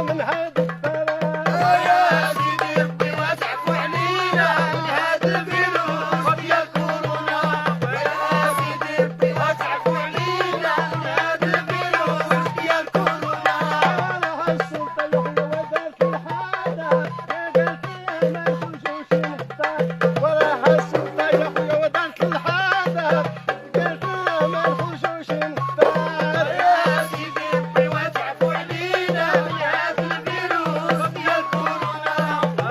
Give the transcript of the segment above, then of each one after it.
من هذا البلاء. يا سيدي ربي واسعف علينا من هذا الفيروس ديال كورونا. يا سيدي ربي واسعف علينا من هذا الفيروس ديال كورونا. راها السلطة يحيى وذاك الحالة قال فيها ما يخرجوش نختار. وراها السلطة يحيى وذاك الحالة قال فيها ما يخرجوش نختار. يا سيدي ربي واسعف علينا من هذا الفيروس ديال كورونا.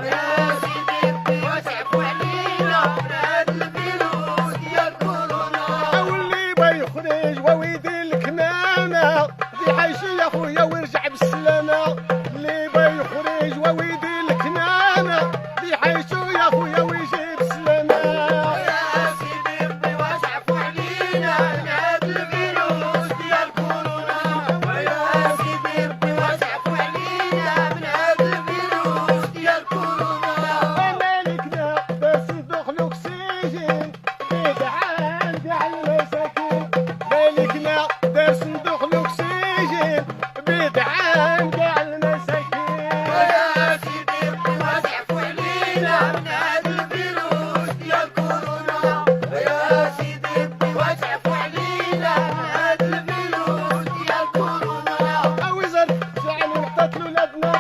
يا سيدي ربي واسعف علينا من هذا الفيروس ديال كورونا. واللي بيخرج ويدي الكمامة في حيشي يا خويا ويرجع بالسلامة. اللي بيخرج ويدي الكمامة في حيشي يا خويا ويجي بالسلامة. يا سيدي ربي واسعف علينا من هذا الفيروس ديال كورونا. ويا سيدي ربي واسعف علينا من هذا الفيروس ديال كورونا. مالكنا بس ندخل اكسجين بعيد عن كاع المساكين. مالكنا بس ندخل اكسجين بعيد عن كاع المساكين. ويا سيدي ربي واسعف علينا من هذا الفيروس ديال كورونا. ويا سيدي ربي واسعف علينا من هذا الفيروس ديال كورونا. وزر جعلوا قتلوا ولادنا